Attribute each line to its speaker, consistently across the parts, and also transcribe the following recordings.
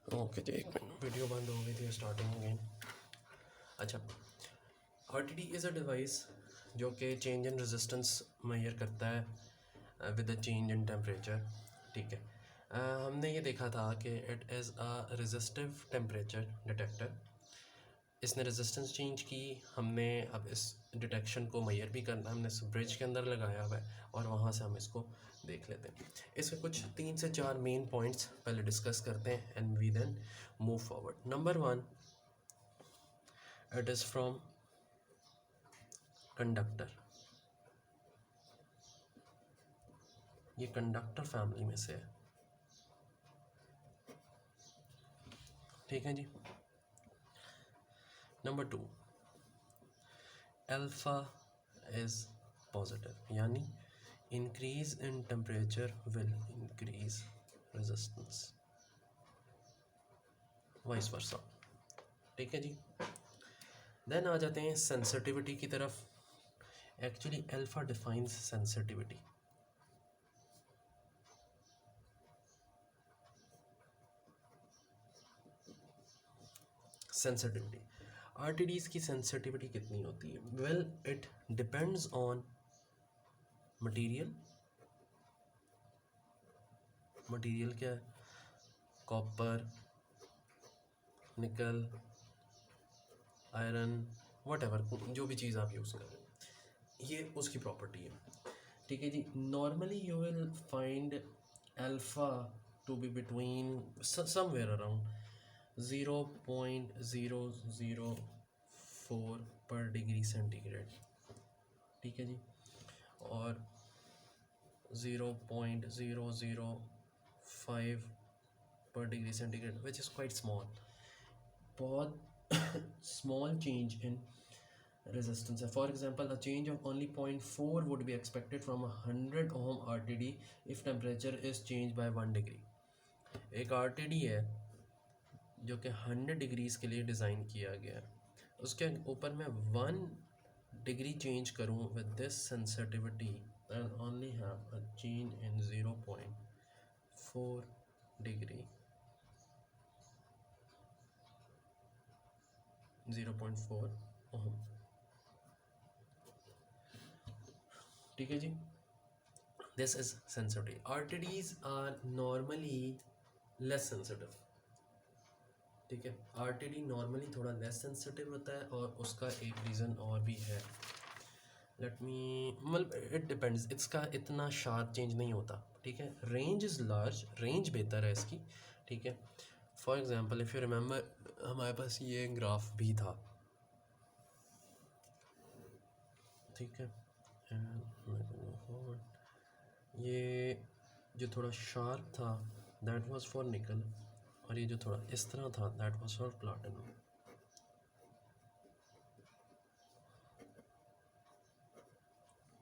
Speaker 1: Okay जी, एक minute, video बंद हो गई थी, स्टार्टिंग अगेन। अच्छा, RTD इज़ अ डिवाइस जो कि चेंज इन रेजिस्टेंस मेजर करता है with a change in temperature. ठीक है, हमने ये देखा था कि it is a resistive temperature detector. इसने रेजिस्टेंस चेंज की, हमने अब इस डिटेक्शन को मेजर भी करना, हमने इस ब्रिज के अंदर लगाया हुआ है और वहाँ से हम इसको देख लेते हैं। इसके कुछ 3 से 4 मेन पॉइंट्स पहले डिस्कस करते हैं and we then move forward. Number 1, it is from conductor. ये कंडक्टर फैमिली में से है, ठीक है जी। नंबर 2, अल्फ़ा इज़ पॉजिटिव, यानी increase in temperature will increase resistance, vice versa, ठीक है जी। देन आ जाते हैं सेंसिटिविटी की तरफ। Actually alpha defines sensitivity. Sensitivity, RTDs की सेंसिटिविटी कितनी होती है? Well, it depends on material. Material क्या है? कॉपर, निकल, आयरन, वट जो भी चीज़ आप यूज़ कर रहे हो, ये उसकी प्रॉपर्टी है, ठीक है जी। Normally you will find alpha to be between somewhere around 0.004 पर डिग्री सेंटीग्रेड, ठीक है जी, और 0.005 पर degree centigrade, which is quite small, बहुत स्मॉल चेंज इन resistance है। For example, a change of only 0.4 would be expected from a 100 ohm RTD if temperature is changed by 1 degree। एक RTD है जो कि 100 डिग्रीज के लिए design किया गया है, उसके ऊपर मैं 1 डिग्री चेंज करूँ with this sensitivity and only have a change in 0.4 degree, 0.4 ohm, ठीक है जी। This is sensitivity. RTDs are normally less sensitive, ठीक है। RTD नॉर्मली थोड़ा लेस सेंसिटिव होता है और उसका एक रीज़न और भी है। लेट मी, मतलब इट डिपेंड्स, इसका इतना शार्प चेंज नहीं होता, ठीक है। रेंज इज़ लार्ज, रेंज बेहतर है इसकी, ठीक है। For example if you remember, हमारे पास ये ग्राफ भी था, ठीक है। ये जो थोड़ा शार्प था दैट वाज फॉर निकल, और ये जो थोड़ा इस तरह था दैट वाज फॉर प्लैटिनम,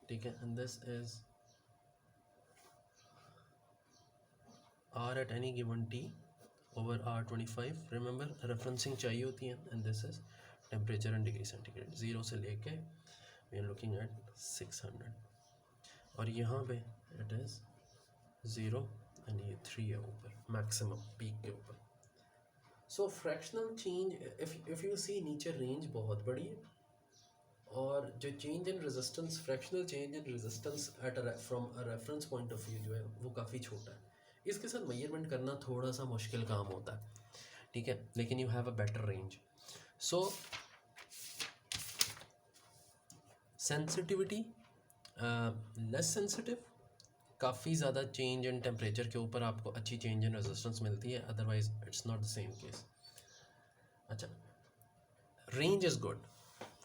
Speaker 1: ठीक है। And this is R at any given T over R25, remember referencing चाहिए होती है। And this is temperature in degree centigrade, 0 से लेके वी आर लुकिंग एट 600, और यहाँ पे इट इज़ 0 एंड ये 3 है ऊपर, मैक्सिमम पीक के ऊपर। सो फ्रैक्शनल चेंज, इफ़ यू सी, नीचे रेंज बहुत बड़ी है और जो change in resistance, fractional change in resistance at from a reference point of view जो है वो काफ़ी छोटा है। इसके साथ मेजरमेंट करना थोड़ा सा मुश्किल काम होता है, ठीक है, लेकिन you have a better range. So sensitivity less sensitive, काफ़ी ज़्यादा चेंज इन टेम्परेचर के ऊपर आपको अच्छी चेंज इन रेजिस्टेंस मिलती है, otherwise it's not the same case. अच्छा, रेंज इज़ गुड,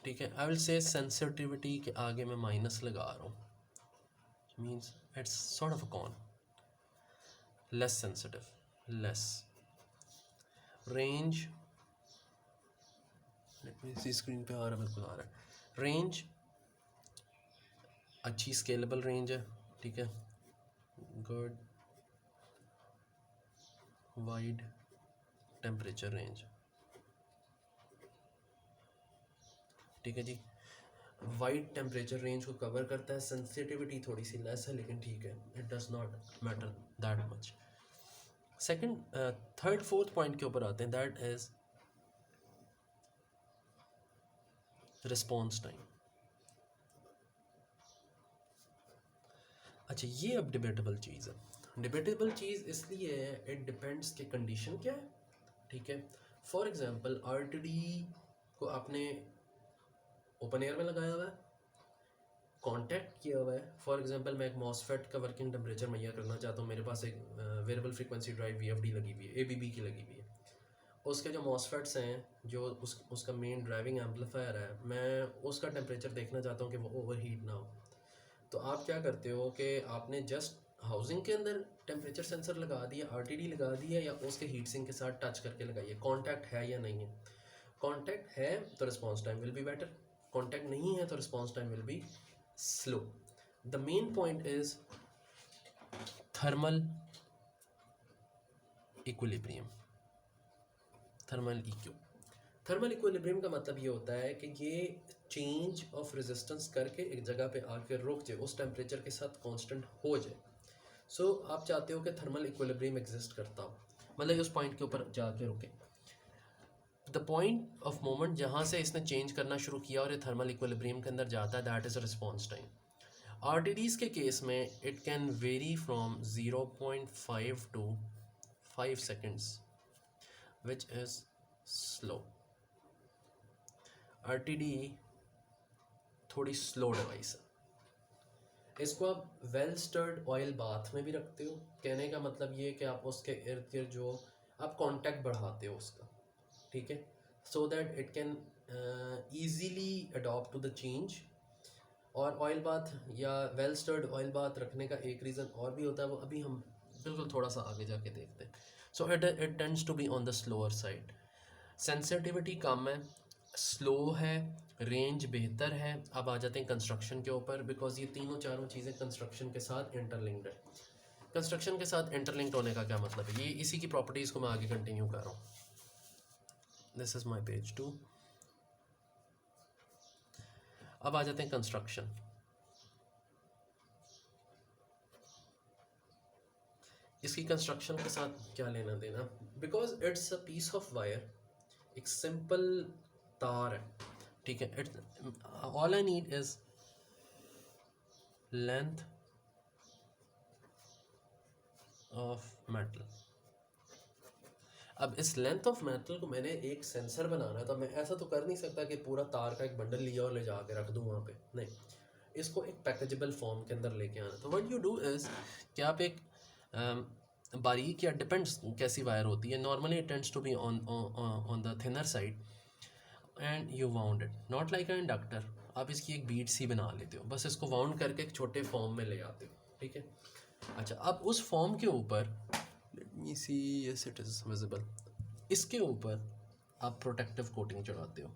Speaker 1: ठीक है। आई विल से सेंसिटिविटी के आगे मैं माइनस लगा रहा हूँ, means it's sort of a con, less sensitive, less range. इसी स्क्रीन पे आ रहा है, बिल्कुल आ रहा है। रेंज अच्छी स्केलेबल रेंज है, ठीक है, गुड वाइड टेम्परेचर रेंज, ठीक है जी। वाइड टेम्परेचर रेंज को कवर करता है, सेंसिटिविटी थोड़ी सी लेस है लेकिन ठीक है, it does not matter that much. Second third fourth point के ऊपर आते हैं, दैट इज रिस्पॉन्स टाइम। अच्छा, ये अब डिबेटेबल चीज़ है। डिबेटेबल चीज़ इसलिए है, इट डिपेंड्स कि कंडीशन क्या है, ठीक है। फॉर एग्जांपल आरटीडी को आपने ओपन एयर में लगाया हुआ है, कांटेक्ट किया हुआ है। फॉर एग्जांपल मैं एक मॉसफेट का वर्किंग टेम्परेचर मुहैया करना चाहता हूँ, मेरे पास एक वेरिएबल फ्रीक्वेंसी ड्राइव वीएफडी लगी हुई है, एबीबी की लगी हुई है। उसके जो मॉसफेट्स हैं, जो उसका मेन ड्राइविंग एम्पलीफायर है, मैं उसका टेम्परेचर देखना चाहता हूँ कि वो ओवर हीट ना हो। तो आप क्या करते हो कि आपने जस्ट हाउसिंग के अंदर टेम्परेचर सेंसर लगा दिया, आरटीडी लगा दिया, या उसके हीट सिंक के साथ टच करके लगाइए, कांटेक्ट है या नहीं है। कांटेक्ट है तो response time will be better, contact नहीं है तो response time will be slow. The main point is thermal equilibrium, thermal equi. Thermal equilibrium का मतलब ये होता है कि ये चेंज ऑफ रेजिस्टेंस करके एक जगह पे आकर रुक जाए, उस टेम्परेचर के साथ कांस्टेंट हो जाए। सो आप चाहते हो कि थर्मल इक्विलिब्रियम एग्जिस्ट करता हो, मतलब उस पॉइंट के ऊपर जाके रुके। द पॉइंट ऑफ मोमेंट जहाँ से इसने चेंज करना शुरू किया और ये थर्मल इक्विलिब्रियम के अंदर जाता है, दैट इज़ रिस्पॉन्स टाइम। आरटीडीज़ के केस में it can very from 0.5 to 5 seconds, which is slow. RTD थोड़ी स्लो डिवाइस है। इसको आप वेल स्टर्ड ऑयल बाथ में भी रखते हो। कहने का मतलब ये कि आप उसके इर्द गिर्द जो आप कांटेक्ट बढ़ाते हो उसका, ठीक है, so that it can easily adopt to the change. और ऑयल बाथ या वेल स्टर्ड ऑयल बाथ रखने का एक रीज़न और भी होता है, वो अभी हम बिल्कुल थोड़ा सा आगे जाके देखते हैं। So it tends to be on the slower side, sensitivity कम है, स्लो है, रेंज बेहतर है। अब आ जाते हैं कंस्ट्रक्शन के ऊपर, बिकॉज ये तीनों चारों चीज़ें कंस्ट्रक्शन के साथ इंटरलिंक्ड है। कंस्ट्रक्शन के साथ इंटरलिंक्ड होने का क्या मतलब है, ये इसी की प्रॉपर्टीज़ को मैं आगे कंटिन्यू कर रहा हूँ। This is my page 2। अब आ जाते हैं कंस्ट्रक्शन। इसकी कंस्ट्रक्शन के साथ क्या लेना देना, because it's a piece of wire, एक सिंपल तार है, ठीक है। It's all I need is length of metal. अब इस लेंथ ऑफ मेटल को मैंने एक सेंसर बनाना है, तो मैं ऐसा तो कर नहीं सकता कि पूरा तार का एक बंडल लिया और ले जाके रख दूँ वहाँ पे, नहीं। इसको एक पैकेजेबल फॉर्म के अंदर लेके आना। तो व्हाट यू डू इज़ कि आप एक बारीक, या डिपेंड्स कैसी वायर होती है, normally it tends to be on the thinner side, and you wound it not like an inductor. आप इसकी एक बीट सी बना लेते हो, बस इसको वाउंड करके एक छोटे फॉर्म में ले आते हो, ठीक है। अच्छा, अब उस फॉर्म के ऊपर, let me see, yes it is visible, इसके ऊपर आप प्रोटेक्टिव कोटिंग चढ़ाते हो,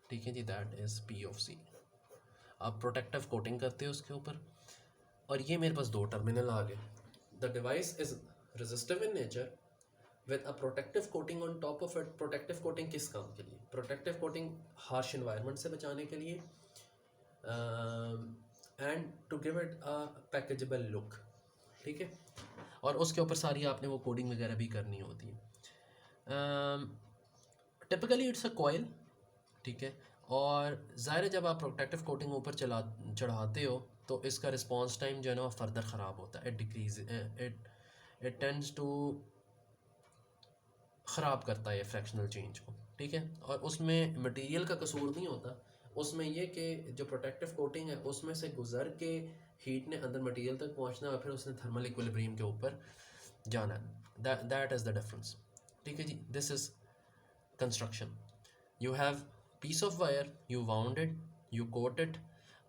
Speaker 1: ठीक है जी, that is P of C. आप प्रोटेक्टिव कोटिंग करते हो उसके ऊपर, और ये मेरे पास दो टर्मिनल आ गए। The device is resistive in nature with a protective coating on top of it. Protective coating किस काम के लिए? प्रोटेक्टिव कोटिंग हार्श इन्वायरमेंट से बचाने के लिए, and to give it a packageable look, ठीक है। और उसके ऊपर सारी आपने वो कोडिंग वगैरह भी करनी होती है। टिपिकली इट्स अ कॉइल, ठीक है। और ज़ाहिर है जब आप प्रोटेक्टिव कोटिंग ऊपर चढ़ाते हो तो इसका रिस्पॉन्स टाइम जो है ना फर्दर ख़राब होता है, it decrease, it tends to ख़राब करता है फ्रैक्शनल चेंज को, ठीक है। और उसमें मटेरियल का कसूर नहीं होता, उसमें ये कि जो प्रोटेक्टिव कोटिंग है उसमें से गुजर के हीट ने अंदर मटेरियल तक पहुंचना और फिर उसने थर्मल इक्विलिब्रियम के ऊपर जाना है। दैट इज़ द डिफरेंस, ठीक है जी। This is construction. You have piece of wire, you wound it, you coat it.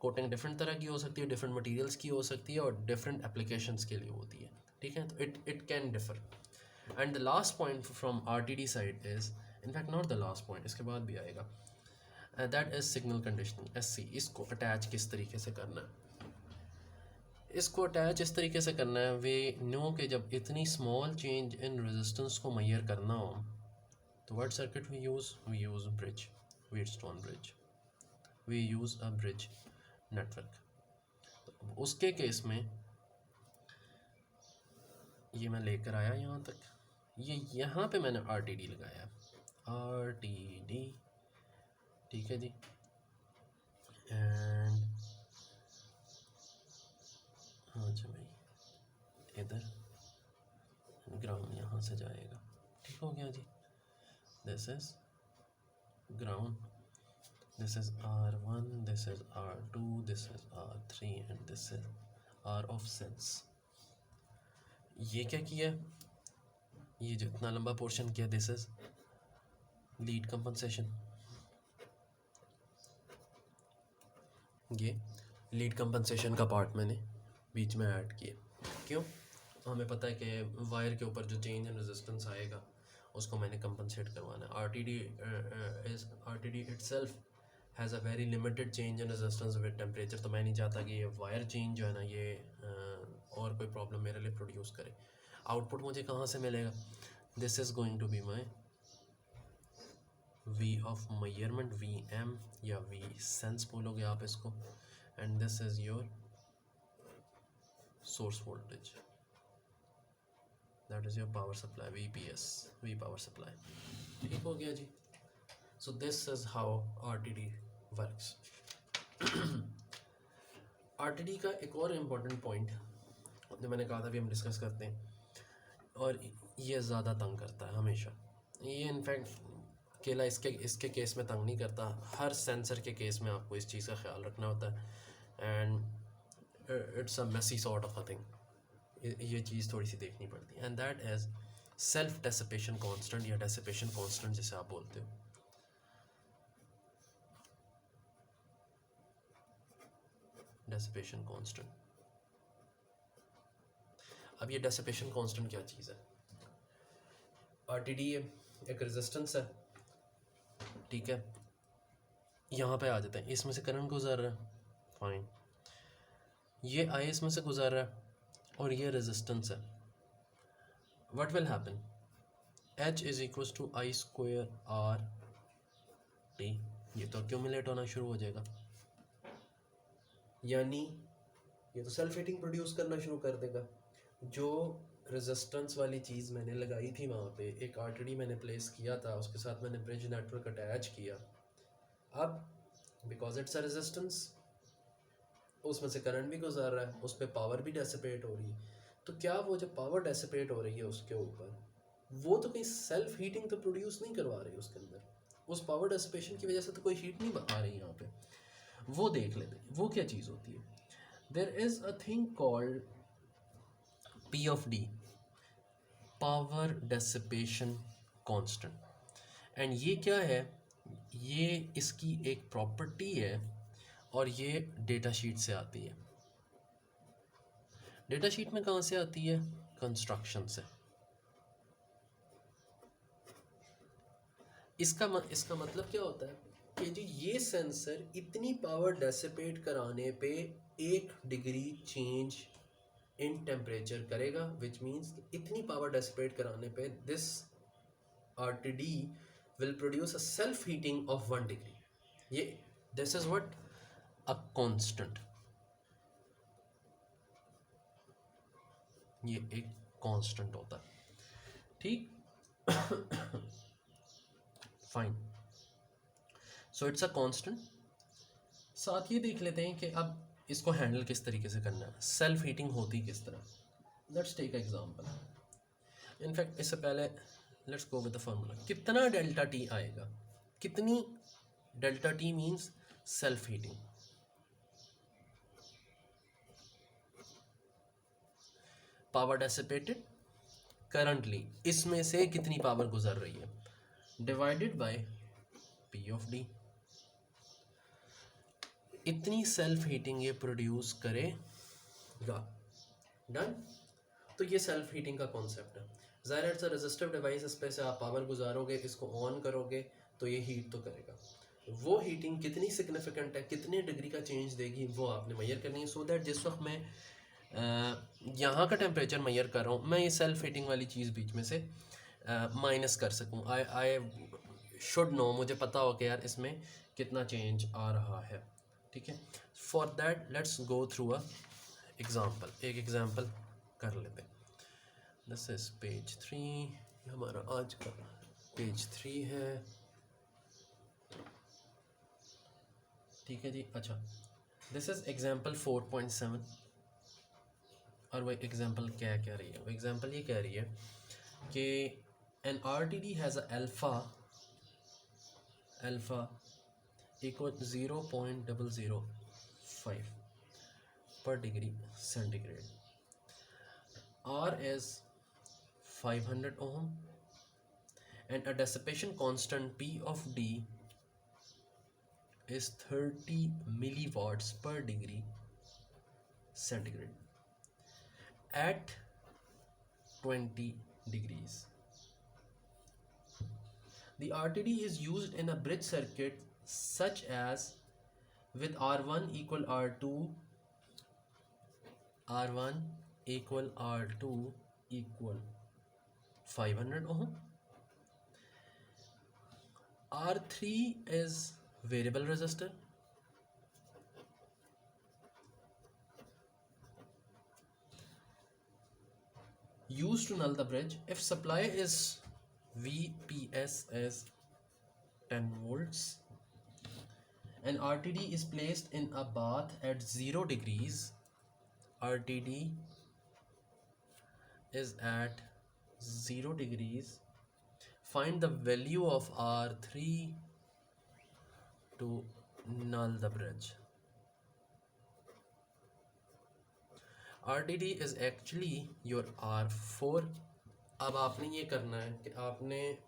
Speaker 1: Coating different तरह की हो सकती है, डिफरेंट मटेरियल्स की हो सकती है, और डिफरेंट एप्लीकेशंस के लिए होती है, ठीक है। तो it can differ. And the last point from RTD side is, in fact not the last point, इसके बाद भी आएगा, that is signal conditioning, SC. इसको अटैच किस तरीके से करना है, इसको अटैच इस तरीके से करना है, वे नो कि जब इतनी स्मॉल चेंज इन रेजिस्टेंस को मैयर करना हो तो what circuit we use bridge, Wheatstone bridge, we use a bridge network. तो उसके केस में ये मैं लेकर आया यहाँ तक, ये यहाँ पे मैंने RTD लगाया, RTD, ठीक है जी। एंड अच्छा भाई इधर ग्राउंड यहाँ से जाएगा, ठीक हो गया जी। This is ground, this is R1, this is R2, this is R3 and this is R of sense। ये क्या किया, ये जो इतना लंबा पोर्शन किया, दिस इज लीड कंपनसेशन। ये लीड कंपनसेशन का पार्ट मैंने बीच में ऐड किया, क्यों, हमें पता है कि वायर के ऊपर जो चेंज इन रेजिस्टेंस आएगा उसको मैंने कंपनसेट करवाना है। RTD itself has a very limited change in resistance with temperature, तो मैं नहीं चाहता कि ये वायर चेंज जो है ना ये और कोई प्रॉब्लम मेरे लिए प्रोड्यूस करे। आउटपुट मुझे कहाँ से मिलेगा, this is going to be my V of measurement, VM या V सेंस बोलोगे आप इसको, and this is your source voltage, that is your power supply, VPS, V power supply, ठीक हो गया जी। So this is how RTD works. RTD का एक और इम्पॉर्टेंट पॉइंट जो मैंने कहा था भी हम डिस्कस करते हैं, और ये ज़्यादा तंग करता है हमेशा, ये इनफैक्ट अकेला इसके केस में तंग नहीं करता, हर सेंसर के केस में आपको इस चीज़ का ख्याल रखना होता है, and it's a messy sort of a thing, ये चीज़ थोड़ी सी देखनी पड़ती है, and that is self dissipation constant या डेसिपेशन कांस्टेंट जिसे आप बोलते हो। डेसिपेशन कांस्टेंट, अब ये डेसिपेशन कांस्टेंट क्या चीज़ है, RTD एक रेजिस्टेंस है, ठीक है, यहाँ पे आ जाते हैं, इसमें से करंट गुजर रहा है, फाइन, ये आई इसमें से गुजर रहा है और ये रेजिस्टेंस है, what will happen, H is equals to I square RT, ये तो अक्यूमुलेट होना शुरू हो जाएगा, यानी ये तो सेल्फ हीटिंग प्रोड्यूस करना शुरू कर देगा। जो रेजिस्टेंस वाली चीज़ मैंने लगाई थी वहाँ पे, एक RTD मैंने प्लेस किया था, उसके साथ मैंने ब्रिज नेटवर्क अटैच किया, अब बिकॉज इट्स अ रेजिस्टेंस उसमें से करंट भी गुजर रहा है, उस पर पावर भी डेसिपेट हो रही है, तो क्या वो जो पावर डेसिपेट हो रही है उसके ऊपर, वो तो कहीं सेल्फ हीटिंग तो प्रोड्यूस नहीं करवा रही उसके अंदर, उस पावर डेसिपेशन की वजह से तो कोई हीट नहीं आ रही यहाँ पे, वो देख लेते हैं वो क्या चीज़ होती है। There is a thing called P of D, power dissipation constant, and ये क्या है, ये इसकी एक प्रॉपर्टी है और ये डेटा शीट से आती है। डेटा शीट में कहाँ से आती है, कंस्ट्रक्शन से। इसका मतलब क्या होता है कि जी ये सेंसर इतनी पावर डेसिपेट कराने पे 1 डिग्री चेंज इन टेम्परेचर करेगा, विच मीन्स इतनी पावर डेसिपेट कराने पे this RTD will produce a self heating of 1 degree, ये this is what a constant, ये एक कांस्टेंट होता है, ठीक, fine, so it's a constant. साथ ये देख लेते हैं कि अब इसको हैंडल किस तरीके से करना है, सेल्फ हीटिंग होती किस तरह, लेट्स टेक एग्जांपल। इनफैक्ट इससे पहले let's go with the formula, कितना डेल्टा टी आएगा, कितनी delta T means self heating, power dissipated currently, इसमें से कितनी पावर गुजर रही है, divided by P of D, इतनी सेल्फ हीटिंग ये प्रोड्यूस करेगा, डन। तो ये सेल्फ हीटिंग का कॉन्सेप्ट है, ज़ाहिर है इट्स अ रेजिस्टिव डिवाइस, इस पे से आप पावर गुजारोगे, इसको ऑन करोगे तो ये हीट तो करेगा, वो हीटिंग कितनी सिग्निफिकेंट है, कितने डिग्री का चेंज देगी, वो आपने मेजर करनी है, सो दैट जिस वक्त मैं यहाँ का टेम्परेचर मेजर कर रहा हूँ, मैं ये सेल्फ हीटिंग वाली चीज़ बीच में से माइनस कर सकूँ, आई शुड नो, मुझे पता हो कि यार इसमें कितना चेंज आ रहा है, ठीक है। For that let's go through a example, एक एग्ज़ाम्पल कर लेते हैं। दिस इज पेज 3, हमारा आज का पेज 3 है, ठीक है जी। अच्छा, दिस इज एग्जाम्पल 4.7, और वो एग्जाम्पल क्या कह रही है? वो एग्जाम्पल ये कह रही है कि N R T D has alpha equal 0.005 per degree centigrade. R is 500 ohm and a dissipation constant P of D is 30 milliwatts per degree centigrade at 20 degrees. The RTD is used in a bridge circuit such as with R1 equal R2 equal R2 equal 500 ohm. R3 is variable resistor. Used to null the bridge if supply is VPS is 10 volts and RTD is placed in a bath at 0 degrees. RTD is at 0 degrees. Find the value of R3 to null the bridge. RTD is actually your R4. अब आपने ये करना है कि आपने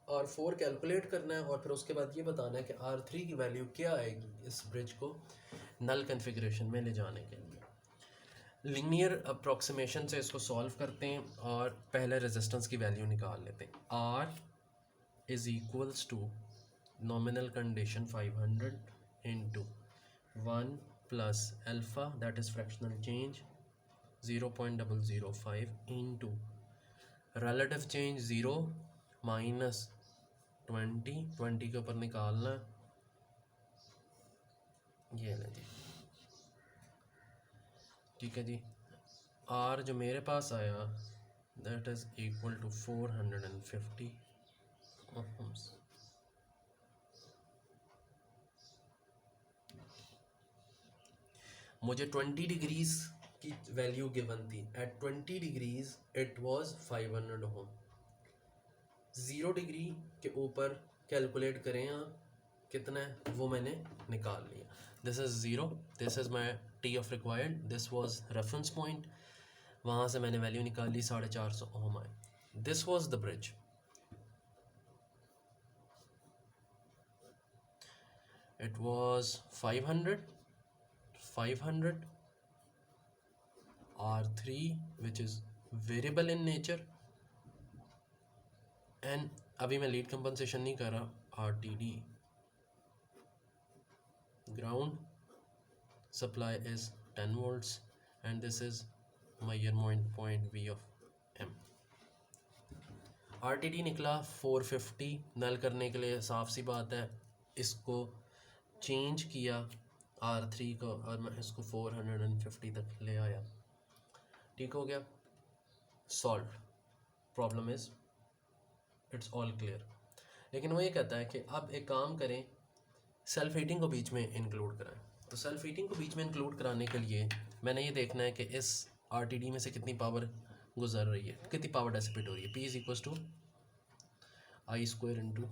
Speaker 1: R4 calculate करना है और फिर उसके बाद ये बताना है कि R3 की वैल्यू क्या आएगी इस ब्रिज को नल कन्फिग्रेशन में ले जाने के लिए। लीनियर अप्रॉक्सीमेशन से इसको सॉल्व करते हैं और पहले रेजिस्टेंस की वैल्यू निकाल लेते हैं। R is equals to nominal condition 500 into 1 plus alpha that is fractional change 0.005 into relative change 0 minus 20 के ऊपर निकालना, ये है जी, ठीक है जी। R जो मेरे पास आया that is equal to 450 ohms। मुझे 20 डिग्रीज की वैल्यू गिवन थी, at 20 degrees it was 500 ohm. 0 degree के ऊपर कैलकुलेट करें आप कितना है, वो मैंने निकाल लिया। This is 0, this is my T of required, this was reference point, वहाँ से मैंने वैल्यू निकाल ली, 450 ओम आए। This was the bridge. It was 500 R3 which is variable in nature and अभी मैं लीड कंपनसेशन नहीं कर रहा। RTD ground supply is 10 volts and this is measurement point V of M। RTD निकला 450, नल करने के लिए साफ सी बात है इसको चेंज किया R3 को और मैं इसको 450 तक ले आया, ठीक हो गया, solve, problem is it's all clear. लेकिन वो ये कहता है कि अब एक काम करें, सेल्फ हीटिंग को बीच में इंक्लूड कराएं। तो सेल्फ हीटिंग को बीच में इंक्लूड कराने के लिए मैंने ये देखना है कि इस RTD में से कितनी पावर गुजर रही है, कितनी पावर डेसिपेट हो रही है। P is equals to I square into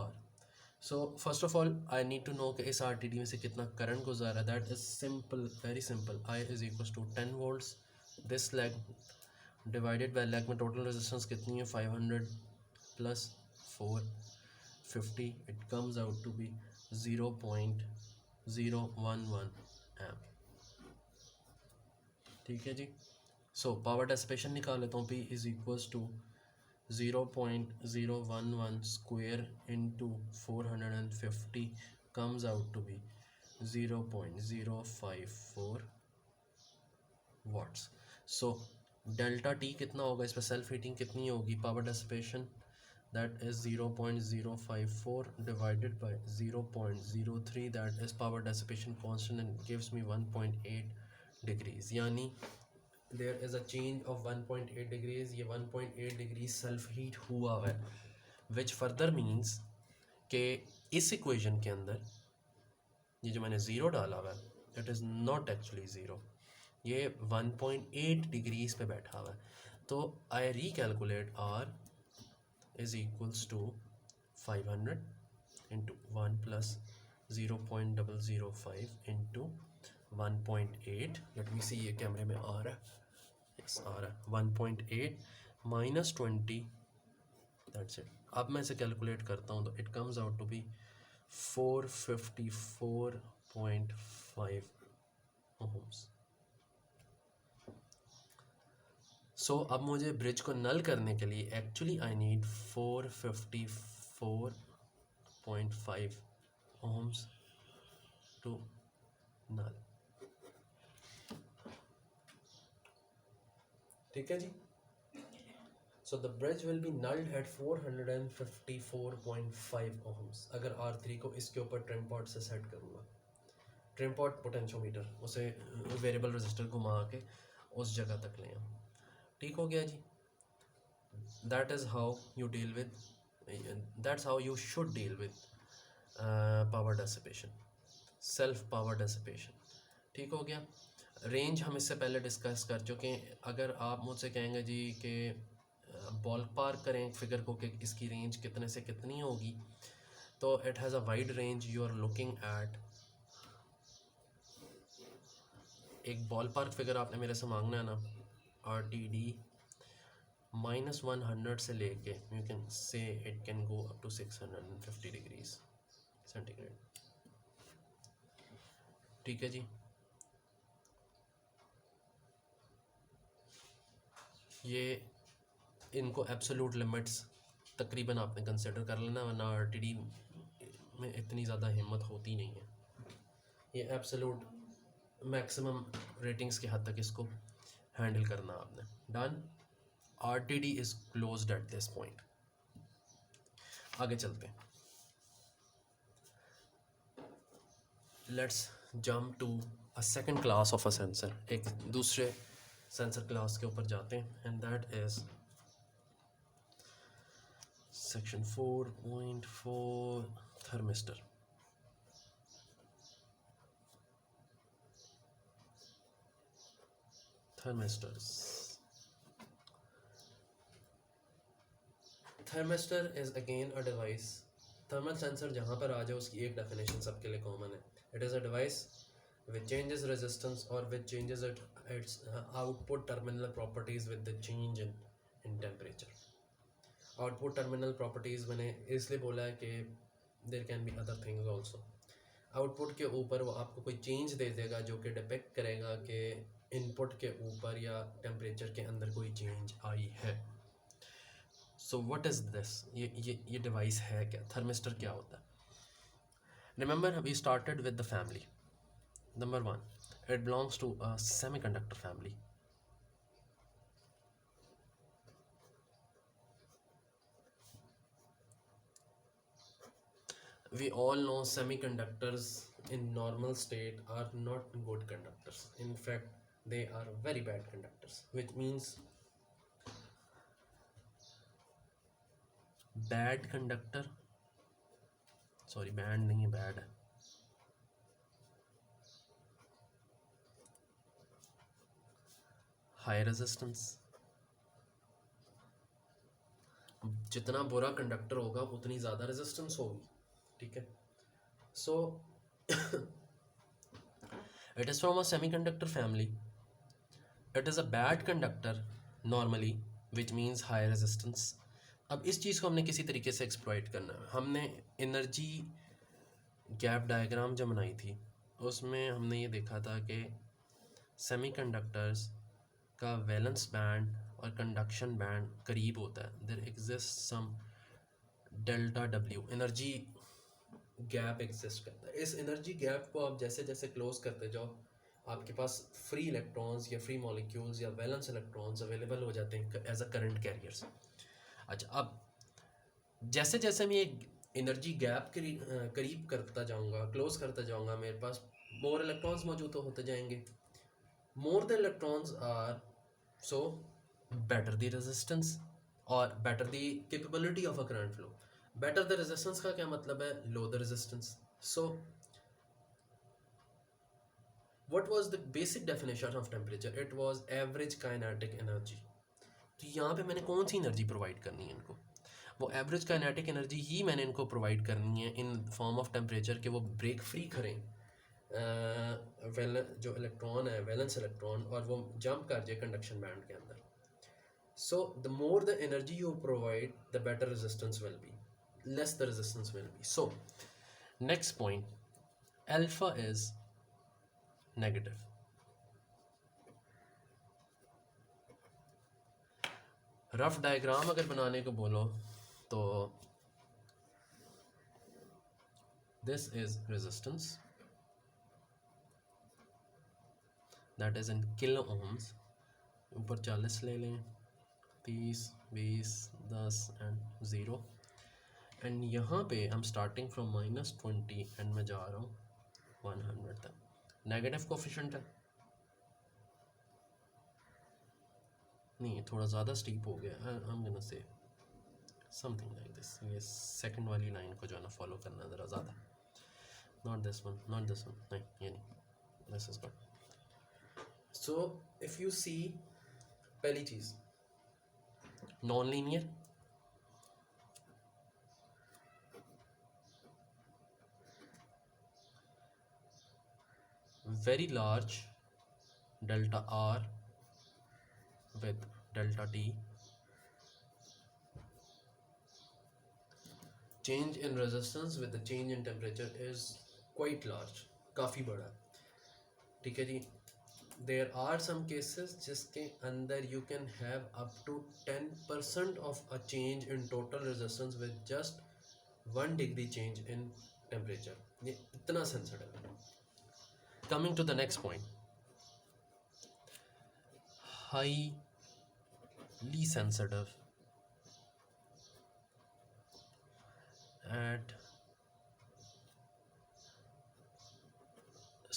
Speaker 1: R। So first of all I need to know कि इस RTD में से कितना करंट गुजार रहा है। That is simple, very simple. I is equals to 10 volts, this leg divided by leg में total resistance कितनी है 500 plus 450, it comes out to be 0.011 amp, ठीक है जी। सो पावर डेसिपेशन निकाल लेता हूँ। P is equals to 0.011 square into 450 comes out to be 0.054 watts। So delta T कितना होगा इस पर, सेल्फ हीटिंग कितनी होगी, power dissipation that is 0.054 divided by 0.03 that is power dissipation constant and gives me 1.8 degrees, यानी there is a change of 1.8 degrees, ये 1.8 degree self heat हुआ हुआ है, विच फर्दर मीन्स कि इस इक्वेशन के अंदर ये जो मैंने ज़ीरो डाला हुआ है it is not actually zero, ये 1.8 डिग्रीज पे बैठा हुआ है। तो I recalculate R is equals to 500 into 1 plus 0.005 into 1.8, let me see ये कैमरे में आ रहा है, यस आ रहा है, 1.8 माइनस 20, दैट्स इट। अब मैं इसे कैलकुलेट करता हूँ तो it comes out to be 454.5 ohms. So अब मुझे ब्रिज को नल करने के लिए actually I need 454.5 ohms to null. ठीक है जी। So the bridge will be nulled at 454.5 ohms अगर R3 को इसके ऊपर ट्रिम पॉट से सेट करूँगा, ट्रिम पॉट पोटेंशियोमीटर, उसे वेरिएबल रजिस्टर घुमा के उस जगह तक ले आऊँ। ठीक हो गया जी। That is how you deal with, that's how you should deal with power dissipation, self power dissipation. ठीक हो गया। रेंज हम इससे पहले डिस्कस कर चुके हैं। अगर आप मुझसे कहेंगे जी कि बॉल पार्क करें फिगर को कि इसकी रेंज कितने से कितनी होगी, तो it has a wide range. You are looking at, एक बॉल पार्क फिगर आपने मेरे से मांगना है ना, RTD -100 से लेके you can say it can go up to 650 degrees centigrade. ठीक है जी। ये इनको एब्सोल्यूट लिमिट्स तकरीबन आपने कंसिडर कर लेना, वरना RTD में इतनी ज़्यादा हिम्मत होती नहीं है। ये एब्सोल्यूट मैक्सिमम रेटिंग्स के हद तक इसको हैंडल करना आपने। Done. RTD is closed at this point. आगे चलते हैं। Let's jump to a second class of a sensor, एक दूसरे सेंसर क्लास के ऊपर जाते हैं, and that is section 4.4 thermistor. Thermistors, thermistor is again a device. Thermal sensor जहाँ पर आ जाए उसकी एक डेफिनेशन सबके लिए कॉमन है। It is a device which changes resistance or which changes its output terminal properties with the change in temperature. Output terminal properties मैंने इसलिए बोला है कि there can be other things also. Output के ऊपर वो आपको कोई चेंज दे देगा जो कि डिपेक्ट करेगा कि इनपुट के ऊपर या टेम्परेचर के अंदर कोई चेंज आई है। सो व्हाट इज़ दिस, ये डिवाइस है क्या, थर्मिस्टर क्या होता है? Remember we started with the family. Number 1, it belongs to a semiconductor family. We all know semiconductors in normal state are not good conductors. In fact, they are very bad conductors, which means bad conductor, sorry bad नहीं है, bad है, high resistance। जितना बुरा conductor होगा उतनी ज़्यादा resistance होगी। ठीक है। सो it is from a semiconductor family. It is a bad conductor normally, which means high resistance. अब इस चीज़ को हमने किसी तरीके से एक्सप्लॉइट करना है। हमने एनर्जी गैप डायग्राम जो बनाई थी उसमें हमने ये देखा था कि सेमीकंडक्टर्स का वैलेंस बैंड और कंडक्शन बैंड करीब होता है। There exist some delta W energy gap exist करता है। इस एनर्जी गैप को आप जैसे जैसे क्लोज करते जाओ आपके पास फ्री इलेक्ट्रॉन्स या फ्री मॉलिक्यूल्स या वैलेंस इलेक्ट्रॉन्स अवेलेबल हो जाते हैं एज अ करंट कैरियर्स। अच्छा, अब जैसे जैसे मैं एक एनर्जी गैप करीब करता जाऊंगा, क्लोज करता जाऊंगा, मेरे पास मोर इलेक्ट्रॉन्स मौजूद होते जाएंगे। More the electrons are So better the resistance or better the capability of a current flow. Better the resistance का क्या मतलब है? Low the resistance. So what was the basic definition of temperature? It was average kinetic energy. तो यहाँ पे मैंने कौन सी energy provide करनी है इनको? वो एवरेज काइनेटिक एनर्जी ही मैंने इनको प्रोवाइड करनी है इन फॉर्म ऑफ टेम्परेचर कि वो ब्रेक फ्री करें जो इलेक्ट्रॉन है वैलेंस इलेक्ट्रॉन, और वो जंप कर जाए कंडक्शन बैंड के अंदर. So the more the energy you provide the better resistance will be, less the resistance will be. So next point, alpha is negative. Rough diagram अगर बनाने को बोलो तो this is resistance, that is in kilo ohms. ऊपर 40 ले लें, 30, 20, 10 and 0. And यहाँ पे I am starting from -20 and मैं जा रहा हूँ 100 तक. नेगेटिव कोफिशिएंट है, नहीं थोड़ा ज़्यादा स्टीप हो गया. I am gonna say something like this. ये सेकंड वाली लाइन को जो है ना फॉलो करना ज़रा ज़्यादा. Not this one, not this one, नहीं ये नहीं, this is good. So if you see, पहली चीज़ non linear, very large delta R with delta T. Change in resistance with the change in temperature is quite large, काफ़ी बड़ा. ठीक है जी. There are some cases जिसके अंदर you can have up to 10% of a change in total resistance with just 1 degree change in temperature. ये इतना sensitive है. Coming to the next point, highly sensitive at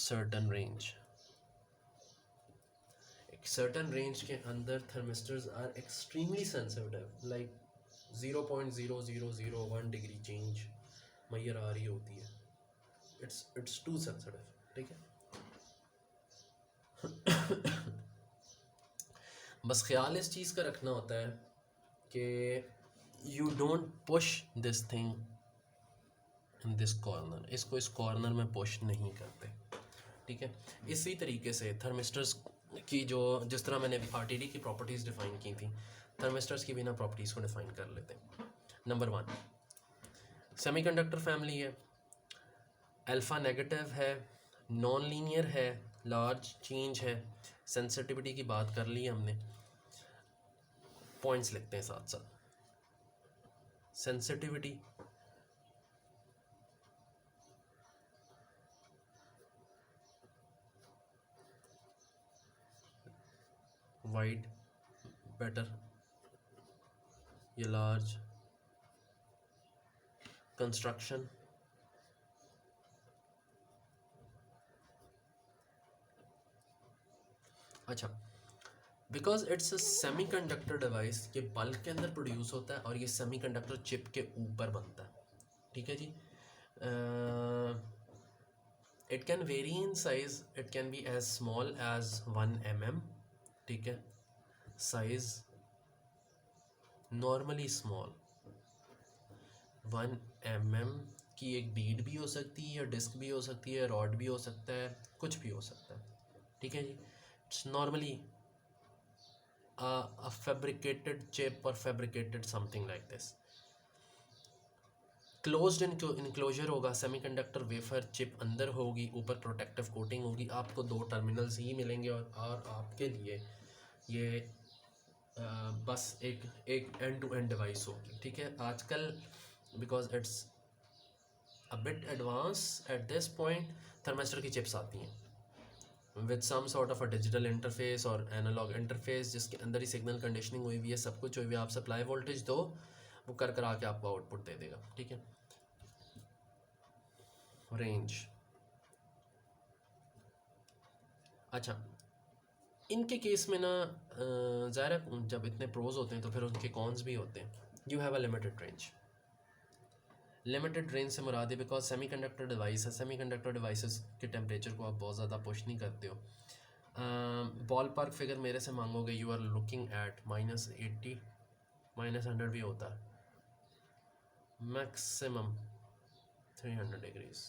Speaker 1: certain range. एक certain range के अंदर thermistors are extremely sensitive, like 0.0001 degree change Maihar आ रही होती है. It's too sensitive. ठीक है. बस ख्याल इस चीज़ का रखना होता है कि you don't push this thing in this corner. इसको इस कॉर्नर में पुश नहीं करते. ठीक है. इसी तरीके से थर्मिस्टर्स की जो जिस तरह मैंने आरटीडी की प्रॉपर्टीज़ डिफ़ाइन की थी, थर्मिस्टर्स की बिना प्रॉपर्टीज़ को डिफ़ाइन कर लेते हैं. नंबर 1, सेमीकंडक्टर फैमिली है, अल्फ़ा नेगेटिव है, नॉन लीनियर है, लार्ज चेंज है. सेंसिटिविटी की बात कर ली हमने. पॉइंट्स लिखते हैं साथ साथ. सेंसिटिविटी, वाइड बेटर, ये लार्ज. कंस्ट्रक्शन, अच्छा, because it's a semiconductor device, ये बल्क के अंदर प्रोड्यूस होता है और ये सेमीकंडक्टर चिप के ऊपर बनता है. ठीक है जी. It can vary in size, it can be as small as 1 mm. ठीक है. साइज नॉर्मली स्मॉल 1 mm की एक बीड भी हो सकती है, डिस्क भी हो सकती है, रॉड भी हो सकता है, कुछ भी हो सकता है. ठीक है जी. It's normally a fabricated chip or fabricated something like this. Closed enclosure होगा, सेमीकंडक्टर वेफर चिप अंदर होगी, ऊपर प्रोटेक्टिव कोटिंग होगी. आपको 2 टर्मिनल्स ही मिलेंगे और आपके लिए ये बस एक एंड टू एंड डिवाइस होगी. ठीक है. आजकल because it's a bit advance at this point, thermistor की चिप्स आती हैं with some sort of a digital interface और एनालॉग इंटरफेस, जिसके अंदर ही सिग्नल कंडीशनिंग हुई हुई है, सब कुछ हुई हुई है. आप सप्लाई वोल्टेज दो, वो कर कर आके आपको आउटपुट दे देगा. ठीक है. रेंज, अच्छा, इनके केस में ना ज़ाहिर है जब इतने प्रोज होते हैं तो फिर उनके कॉन्स भी होते हैं. You have a limited range. Limited range से मुराद है बिकॉज सेमीकंडक्टर डिवाइस है. सेमीकंडक्टर डिवाइसेस के टेम्परेचर को आप बहुत ज़्यादा पुश नहीं करते हो. बॉल पार्क फिगर मेरे से मांगोगे, यू आर लुकिंग एट -80 -100 भी होता है, मैक्सिमम 300 डिग्रीज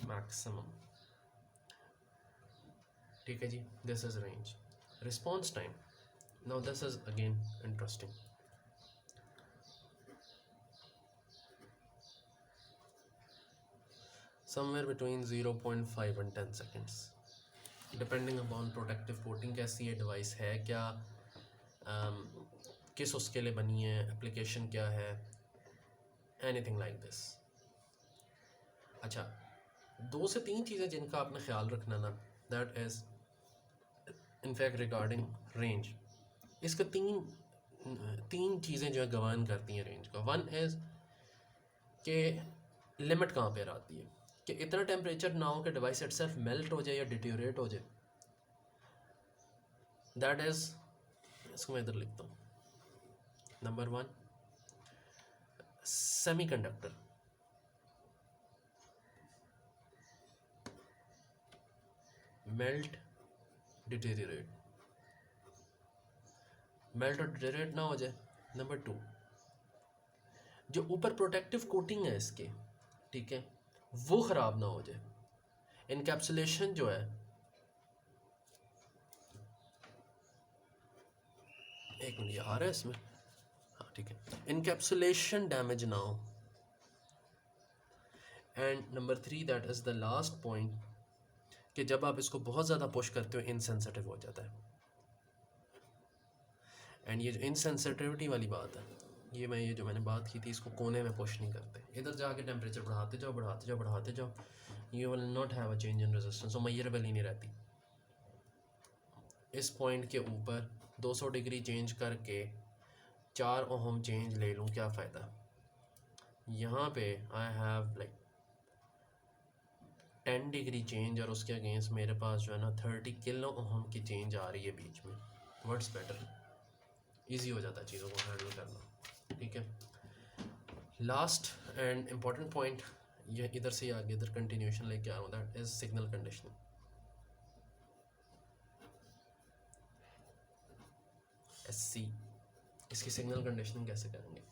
Speaker 1: मैक्सिमम. ठीक है जी, this is range. Response time, now this is again interesting. somewhere between 0.5 and 10 seconds depending upon protective coating कैसी है, डिवाइस है क्या, किस उसके लिए बनी है, एप्लीकेशन क्या है, एनीथिंग लाइक दिस. अच्छा, 2 से 3 चीज़ें जिनका आपने ख्याल रखना ना, that is in fact regarding range. इसका तीन चीज़ें जो है गवान करती हैं रेंज का. वन इज़ कि लिमिट कहाँ पर आती है, कि इतना टेम्परेचर ना हो कि डिवाइस इटसेल्फ मेल्ट हो जाए या डिटेरियोरेट हो जाए. दैट इज़, इसको मैं इधर लिखता हूँ. Number 1, semiconductor. Melt deteriorate, melt और डिटेरियोरेट ना हो जाए. नंबर 2, जो ऊपर प्रोटेक्टिव कोटिंग है इसके, ठीक है, वो ख़राब ना हो जाए. इनकैप्सुलेशन जो है, एक मिनट, ये आ रहा है इसमें, हाँ ठीक है, इनकैप्सुलेशन डैमेज ना हो. And number 3, that is the last point, कि जब आप इसको बहुत ज़्यादा पुश करते हो इनसेंसिटिव हो जाता है. एंड ये जो इनसेंसिटिविटी वाली बात है, ये जो मैंने बात की थी, इसको कोने में पुश नहीं करते. इधर जाके टेम्परेचर बढ़ाते जाओ बढ़ाते जाओ बढ़ाते जाओ, you will not have a change in resistance. वो मेजरेबल ही नहीं रहती. इस पॉइंट के ऊपर 200 डिग्री चेंज करके 4 ओहम चेंज ले लूँ, क्या फ़ायदा. यहाँ पे I have like 10 degree change और उसके अगेंस्ट मेरे पास जो है ना 30 किलो ओहम की चेंज आ रही है बीच में. What's better. ईजी हो जाता है चीज़ों को हैंडल करना. ठीक है, लास्ट एंड इम्पॉर्टेंट पॉइंट, ये इधर से आगे इधर कंटिन्यूशन लेके आ रहा हूँ, that is signal conditioning. SC, इसकी सिग्नल कंडीशनिंग कैसे करेंगे.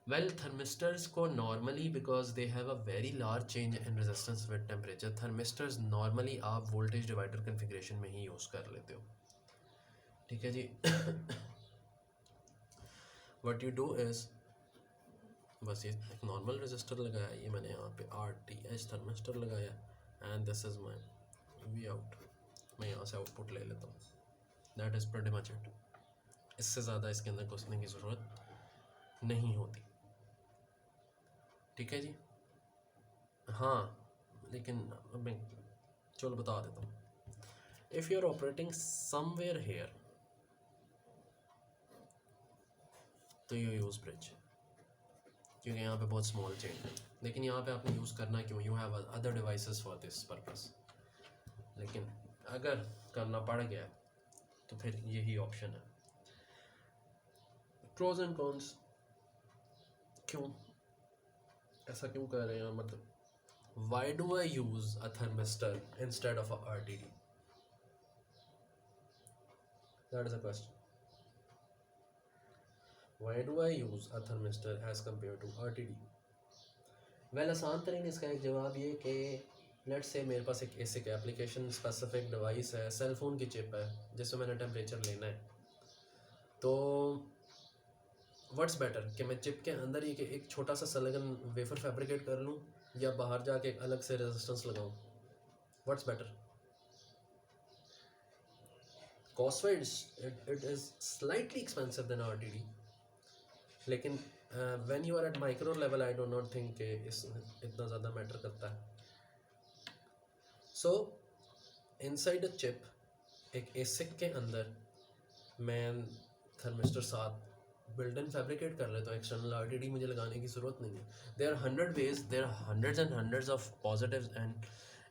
Speaker 1: वेल, थर्मिस्टर्स को normally, because they have a very large change in resistance with temperature, thermistors normally आप वोल्टेज डिवाइडर कन्फिग्रेशन में ही यूज़ कर लेते हो. ठीक है जी. व्हाट यू डू इज़, बस ये एक नॉर्मल रजिस्टर लगाया, ये मैंने यहाँ पे RTH थर्मिस्टर लगाया, and this is my V out. मैं यहाँ से आउटपुट ले लेता हूँ. That is pretty much it. इससे ज़्यादा इसके अंदर घुसने की ज़रूरत नहीं होती. ठीक है जी. हाँ, लेकिन मैं चलो बता देता हूँ. If you are operating somewhere here, तो यू यूज़ ब्रिज, क्योंकि यहाँ पे बहुत स्मॉल चेंज है. लेकिन यहाँ पे आपने यूज़ करना क्यों, you have other devices for this purpose. लेकिन अगर करना पड़ गया तो फिर यही ऑप्शन है. प्रोज एंड कॉन्स, क्यों ऐसा क्यों कर रहे हैं, मतलब why do I use a thermistor instead of a RTD? That is a question. Why do I use a thermistor as compared to RTD? Well, आसान तरीन इसका एक जवाब ये कि लेट्स से मेरे पास एक ऐसे एप्लीकेशन स्पेसिफिक डिवाइस है, सेल फ़ोन की चिप है जिससे मैंने टेम्परेचर लेना है. तो व्हाट्स बेटर, कि मैं चिप के अंदर ही एक छोटा सा सिलिकॉन वेफर फैब्रिकेट कर लूँ या बाहर जाके एक अलग से रेजिस्टेंस लगाऊँ. What's better. Cost wise it is slightly expensive than RTD, लेकिन when you are at micro level I do not think कि इस इतना ज़्यादा मैटर करता है. सो इनसाइड अ चिप, एक ASIC के अंदर मैं थर्मिस्टर साथ बिल्ड इन फैब्रिकेट कर लेता हूँ. एक्सटर्नल RTD मुझे लगाने की ज़रूरत नहीं है. There are 100 ways, there are hundreds and hundreds of positives and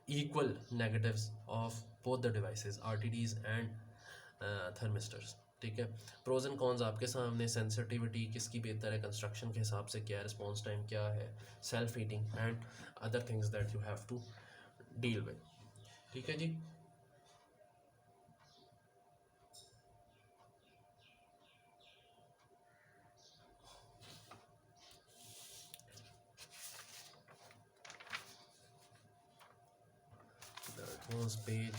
Speaker 1: equal negatives of both the devices, RTDs and thermistors, ठीक है। प्रोज एंड कॉन्स आपके सामने, सेंसिटिविटी किसकी बेहतर है कंस्ट्रक्शन के हिसाब से, क्या है रिस्पॉन्स टाइम, क्या है self heating and other things that you have to deal with, ठीक है जी। दैट वाज पेज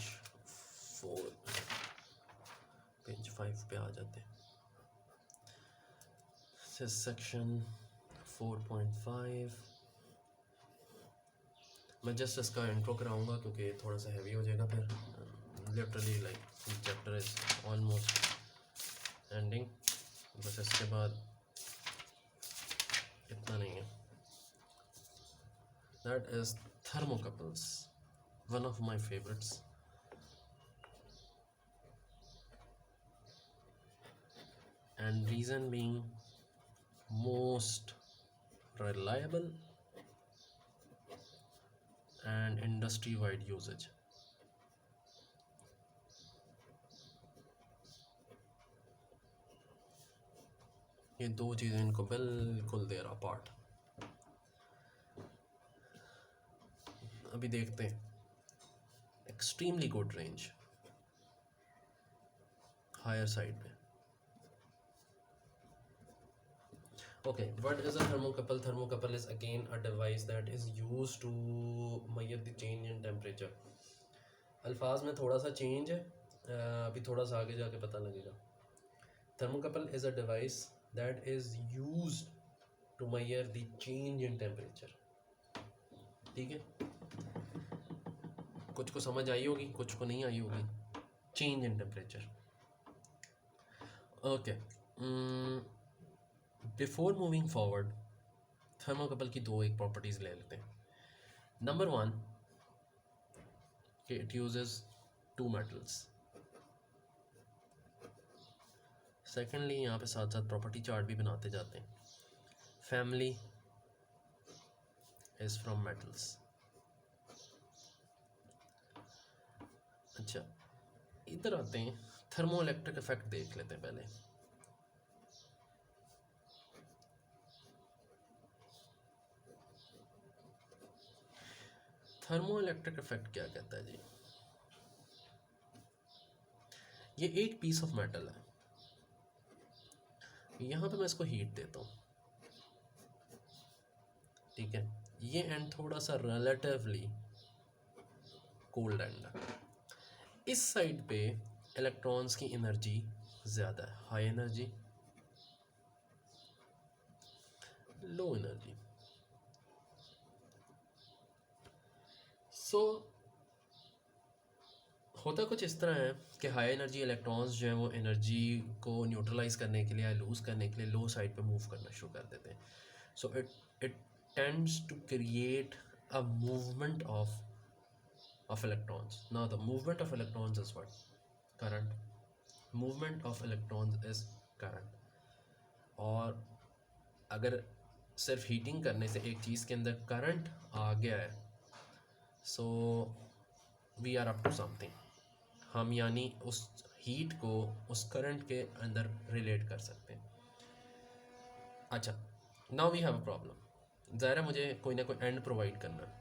Speaker 1: 4, पेज 5 पे आ जाते हैं। सेक्शन 4.5 मैं जस्ट इसका इंट्रो कराऊंगा क्योंकि थोड़ा सा हैवी हो जाएगा फिर, literally like chapter is almost ending, बस इसके बाद इतना नहीं है। That is thermocouples, one of my favorites, and reason being most reliable and industry wide usage. ये दो चीज़ें इनको बिल्कुल दे रहा पार्ट। अभी देखते हैं extremely good range higher side पे। Okay, what is a thermocouple? Thermocouple is again a device that is used to measure the change in temperature. अल्फाज में थोड़ा सा चेंज है, अभी थोड़ा सा आगे जाके पता लगेगा। Thermocouple is a device that is used to measure the change in temperature, ठीक है। कुछ को समझ आई होगी, कुछ को नहीं आई होगी। Change in temperature, okay. Before moving forward thermocouple की दो एक प्रॉपर्टीज़ ले लेते हैं। नंबर 1 कि इट यूजेस 2 मेटल्स। सेकेंडली यहाँ पे साथ साथ प्रॉपर्टी चार्ट भी बनाते जाते हैं। Family is from metals. अच्छा, इधर आते हैं, थर्मो इलेक्ट्रिक इफेक्ट देख लेते हैं पहले। थर्मो इलेक्ट्रिक इफेक्ट क्या कहता है जी? ये एक पीस ऑफ मेटल है, यहाँ पे मैं इसको हीट देता हूँ, ठीक है। ये एंड थोड़ा सा रिलेटिवली कोल्ड एंड है। इस साइड पे इलेक्ट्रॉन्स की एनर्जी ज़्यादा है, हाई एनर्जी लो एनर्जी। सो होता कुछ इस तरह है कि हाई एनर्जी इलेक्ट्रॉन्स जो हैं वो एनर्जी को न्यूट्रलाइज करने के लिए या लूज़ करने के लिए लो साइड पे मूव करना शुरू कर देते हैं। So it tends to create a movement of electrons. Now the movement of electrons is what? Current. Movement of electrons is current. और अगर सिर्फ हीटिंग करने से एक चीज़ के अंदर करंट आ गया है, so we are up to something. हम यानी उस हीट को उस करंट के अंदर रिलेट कर सकते हैं। अच्छा, now we have a problem. ज़ाहिर है मुझे कोई ना कोई एंड प्रोवाइड करना है।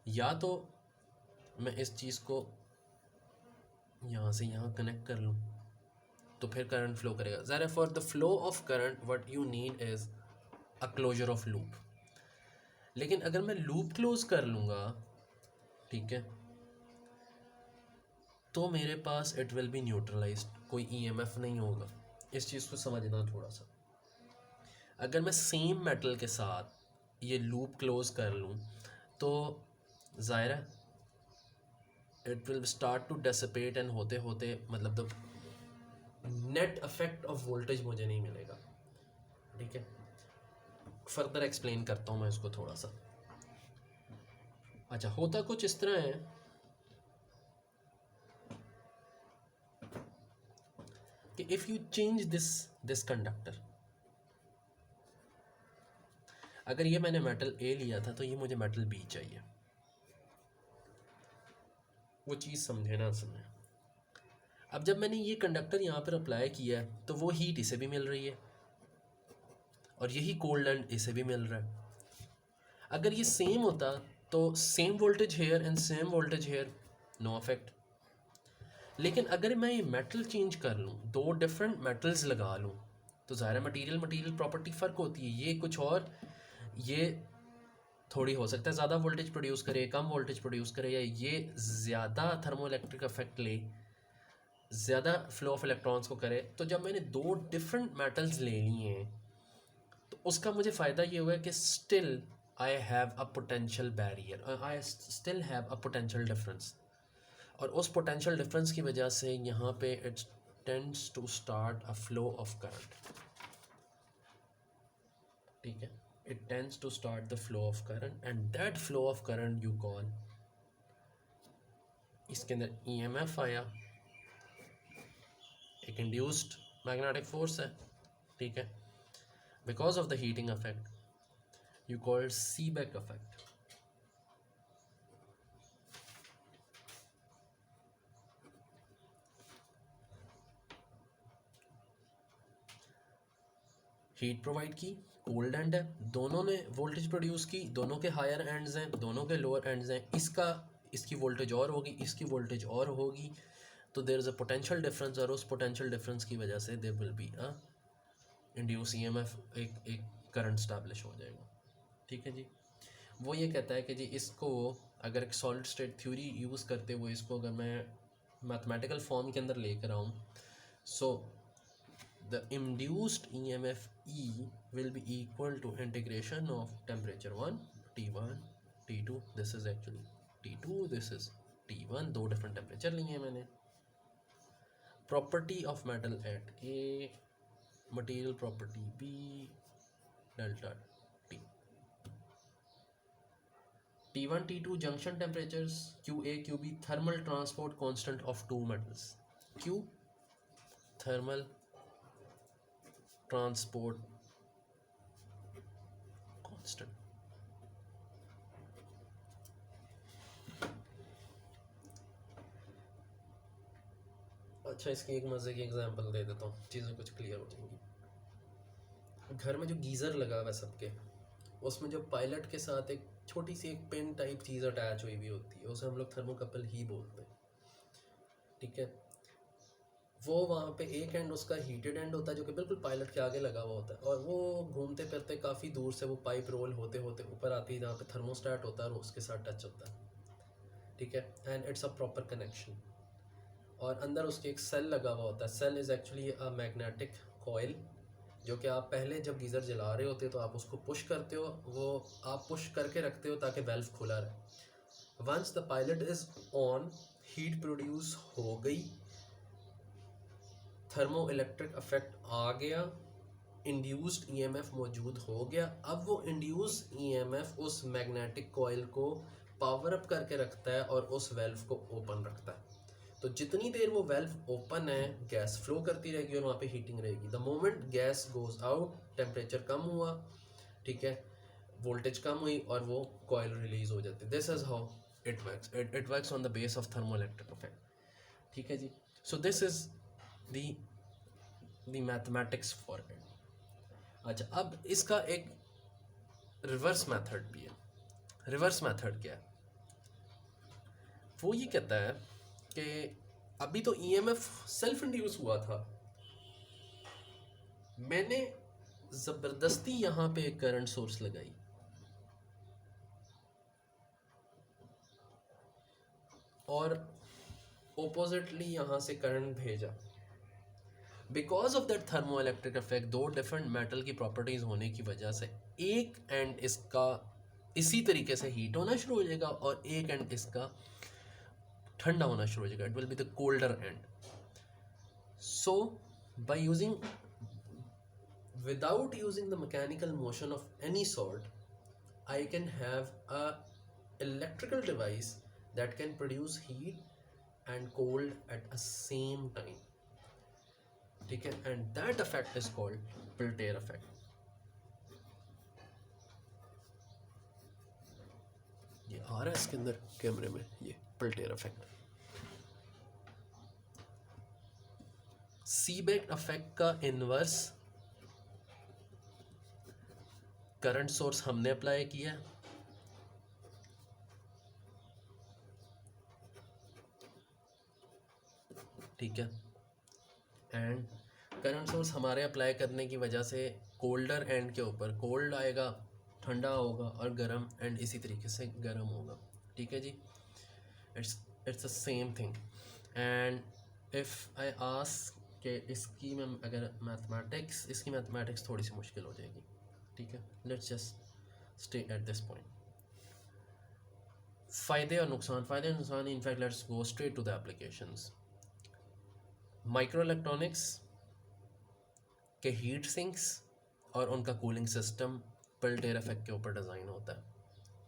Speaker 1: या तो मैं इस चीज़ को यहाँ से यहाँ कनेक्ट कर लूँ तो फिर करंट फ्लो करेगा। ज़रा for the flow of current what you need is a closure of loop. लेकिन अगर मैं लूप क्लोज कर लूँगा, ठीक है, तो मेरे पास इट विल बी न्यूट्रलाइज्ड, कोई ईएमएफ नहीं होगा। इस चीज़ को समझना थोड़ा सा। अगर मैं सेम मेटल के साथ ये लूप क्लोज कर लूँ तो ज़ाहिर है it will start to dissipate and होते होते मतलब the net effect of voltage मुझे नहीं मिलेगा, ठीक है। फर्दर एक्सप्लेन करता हूँ मैं इसको थोड़ा सा। अच्छा, होता कुछ इस तरह है कि if you change this conductor, अगर ये मैंने मेटल ए लिया था तो ये मुझे मेटल बी चाहिए। वो चीज़ समझे ना समझे? अब जब मैंने ये कंडक्टर यहाँ पर अप्लाई किया है तो वो हीट इसे भी मिल रही है और यही कोल्ड एंड इसे भी मिल रहा है। अगर ये सेम होता तो same voltage here and same voltage here, no effect. लेकिन अगर मैं ये मेटल चेंज कर लूँ, दो डिफरेंट मेटल्स लगा लूँ, तो ज़ाहिर मटीरियल मटीरियल प्रॉपर्टी फ़र्क होती है। ये कुछ और, ये थोड़ी हो सकता है ज़्यादा वोल्टेज प्रोड्यूस करे, कम वोल्टेज प्रोड्यूस करे, या ये ज़्यादा थर्मोइलेक्ट्रिक इफेक्ट ले, ज़्यादा फ्लो ऑफ इलेक्ट्रॉन्स को करे। तो जब मैंने दो डिफरेंट मेटल्स ले लिए हैं तो उसका मुझे फ़ायदा ये हुआ है कि still I have a potential barrier, I still have a potential difference. और उस पोटेंशियल डिफरेंस की वजह से यहाँ पे it tends to start a flow of current. ठीक है, it tends to start the flow of current and that flow of current you call, इसके अंदर ईएमएफ आया, एक इंड्यूस्ड मैग्नेटिक फोर्स है। ठीक है, because of the heating effect you called Seebeck effect. Heat provide की, कोल्ड एंड है, दोनों ने वोल्टेज प्रोड्यूस की, दोनों के हायर एंड्स हैं, दोनों के लोअर एंड्स हैं। इसकी वोल्टेज और होगी, इसकी वोल्टेज और होगी, तो there is a potential difference, और उस पोटेंशियल डिफरेंस की वजह से there will be a induce EMF, एक करंट स्टैब्लिश हो जाएगा। ठीक है जी। वो ये कहता है कि जी इसको अगर एक सॉलिड स्टेट थ्योरी यूज़ करते हुए इसको अगर मैं मैथमेटिकल फॉर्म के अंदर लेकर आऊँ, सो the induced EMF E will be equal to integration of temperature 1 T1 T2, this is actually T2, this is T1, दो different temperature लिए हैं मैंने। property of metal at A, material property B, delta T, T1 T2 junction temperatures QA QB, thermal transport constant of two metals, Q thermal transport constant. अच्छा, इसकी एक मज़े की example दे देता हूँ, चीज़ें कुछ क्लियर हो जाएंगी। घर में जो गीज़र लगा हुआ है सबके, उसमें जो पायलट के साथ एक छोटी सी एक पिन टाइप चीज़ अटैच हुई भी होती है, उसे हम लोग थर्मोकपल ही बोलते हैं। ठीक है, वो वहाँ पे एक एंड उसका हीटेड एंड होता है जो कि बिल्कुल पायलट के आगे लगा हुआ होता है, और वो घूमते फिरते काफ़ी दूर से वो पाइप रोल होते होते ऊपर आती है जहाँ पे थर्मोस्टेट होता है और उसके साथ टच होता है। ठीक है, and it's a proper connection. और अंदर उसके एक सेल लगा हुआ होता है। Cell is actually a magnetic coil, जो कि आप पहले जब गीज़र जला रहे होते हो तो आप उसको पुश करते हो, वो आप पुश करके रखते हो ताकि वेल्व खुला रहे। Once the pilot is on, heat produce हो गई, थर्मो इलेक्ट्रिक इफेक्ट आ गया, इंड्यूस्ड ईएमएफ मौजूद हो गया। अब वो इंड्यूस्ड ईएमएफ उस मैग्नेटिक कॉइल को पावर अप करके रखता है और उस वेल्व को ओपन रखता है। तो जितनी देर वो वेल्व ओपन है, गैस फ्लो करती रहेगी और वहाँ पे हीटिंग रहेगी। The moment gas goes out, temperature कम हुआ, ठीक है, वोल्टेज कम हुई और वो कॉइल रिलीज हो जाती है। This is how it works, it works on the base of thermoelectric effect. ठीक है जी। So this is the mathematics for it. अच्छा, अब इसका एक रिवर्स मेथड भी है। रिवर्स मेथड क्या है? वो ये कहता है कि अभी तो ईएमएफ सेल्फ इंड्यूस हुआ था, मैंने ज़बरदस्ती यहाँ पे एक करंट सोर्स लगाई और ओपोजिटली यहाँ से करंट भेजा। Because of that thermo electric effect, दो डिफरेंट मेटल की प्रॉपर्टीज होने की वजह से एक एंड इसका इसी तरीके से हीट होना शुरू हो जाएगा और एक एंड इसका ठंडा होना शुरू हो जाएगा। It will be the colder and. So by using, without using the mechanical motion of any sort, I can have a electrical device that can produce heat and cold at a same time. ठीक है, and that effect is called Peltier effect. ये आ रहा है इसके अंदर कैमरे में, ये Peltier effect। सीबेक इफेक्ट का इनवर्स करंट सोर्स हमने अप्लाई किया, ठीक है, एंड करंट सोर्स हमारे अप्लाई करने की वजह से कोल्डर एंड के ऊपर कोल्ड आएगा, ठंडा होगा, और गर्म एंड इसी तरीके से गर्म होगा, ठीक है जी। It's the same thing. And if I ask कि इसकी मैं अगर इसकी मैथमेटिक्स थोड़ी सी मुश्किल हो जाएगी, ठीक है। Let's just stay at this point. फ़ायदे और नुकसान in fact let's go straight to the applications. Micro electronics के हीट सिंक्स और उनका कूलिंग सिस्टम पेल्टियर इफेक्ट के ऊपर डिज़ाइन होता है,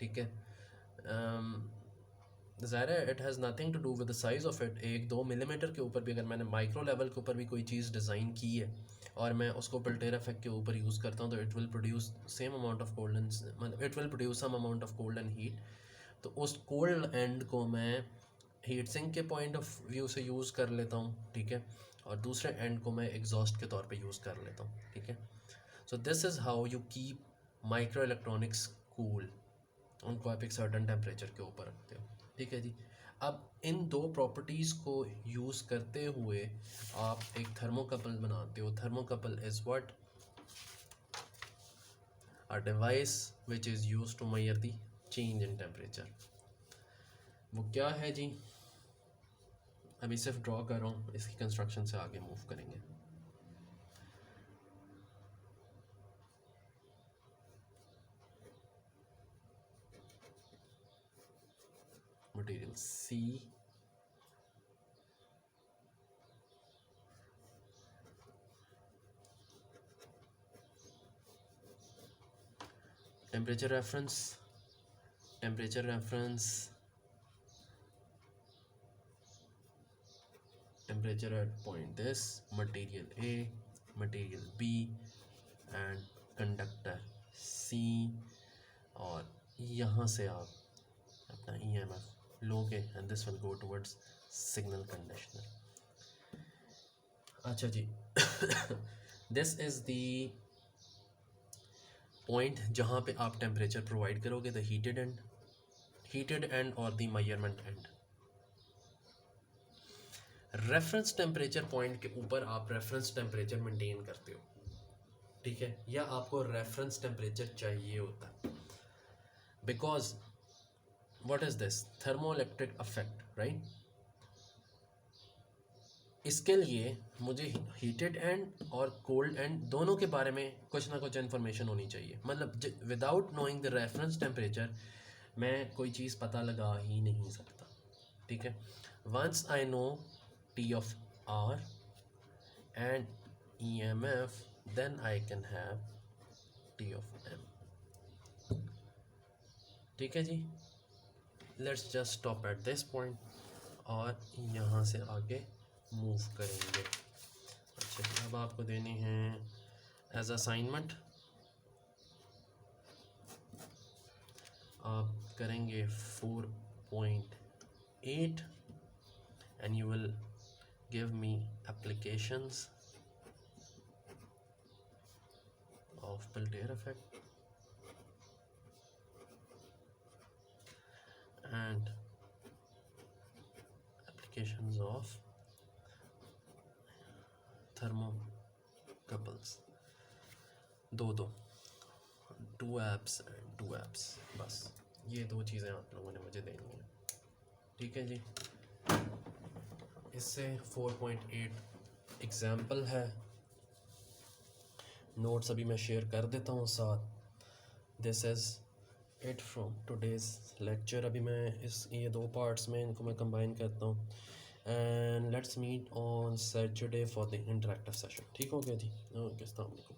Speaker 1: ठीक है। ज़ाहिर है it has nothing to do with the size of it. 1-2 millimetre के ऊपर भी अगर मैंने माइक्रो लेवल के ऊपर भी कोई चीज़ डिज़ाइन की है और मैं उसको पेल्टियर इफेक्ट के ऊपर यूज़ करता हूँ तो it will produce same amount of cold end मतलब it will produce some amount of cold end heat. तो उस कोल्ड एंड को मैं हीट सिंक के पॉइंट ऑफ व्यू से यूज़ कर लेता हूँ, ठीक है, और दूसरे एंड को मैं एग्जॉस्ट के तौर पे यूज़ कर लेता हूँ, ठीक है। सो this is how you keep micro electronics cool. उनको आप एक सर्टन टेम्परेचर के ऊपर रखते हो, ठीक है जी। अब इन दो प्रॉपर्टीज़ को यूज़ करते हुए आप एक थर्मोकपल बनाते हो। Thermocouple is what? A device which is use to measure the change in temperature. वो क्या है जी? अभी सिर्फ ड्रॉ कर रहा हूँ, इसकी कंस्ट्रक्शन से आगे मूव करेंगे। Material C, temperature reference temperature at point this, material A, material B and conductor C, और यहाँ से आप अपना EMF लोगे and this will go towards signal conditioner। अच्छा जी this is the point जहाँ पे आप टेम्परेचर प्रोवाइड करोगे, द हीटेड एंड और the measurement and. Reference temperature point के ऊपर आप रेफरेंस टेम्परेचर मेंटेन करते हो, ठीक है, या आपको रेफरेंस टेम्परेचर चाहिए होता है, because what is this? Thermoelectric effect, right. इसके लिए मुझे हीटेड एंड और कोल्ड एंड दोनों के बारे में कुछ ना कुछ इन्फॉर्मेशन होनी चाहिए। मतलब without knowing the reference temperature मैं कोई चीज़ पता लगा ही नहीं सकता, ठीक है। Once I know T of R and EMF, then I can have T of M, ठीक है जी। Let's just stop at this point और यहाँ से आगे मूव करेंगे। अच्छा, अब आपको देनी है एज असाइनमेंट, आप करेंगे 4.8 and you will give me applications of Peltier effect and applications of thermocouples। Two apps and 2 apps, बस ये 2 चीज़ें आप लोगों ने मुझे देनी है, ठीक है जी। इससे 4.8 एग्जाम्पल है, नोट्स अभी मैं शेयर कर देता हूँ साथ। This is it from today's lecture. अभी मैं ये 2 पार्ट्स में इनको मैं कंबाइन करता हूँ and let's meet on Saturday for the interactive session, ठीक हो गया जी। ओके, अस्सलाम वालेकुम।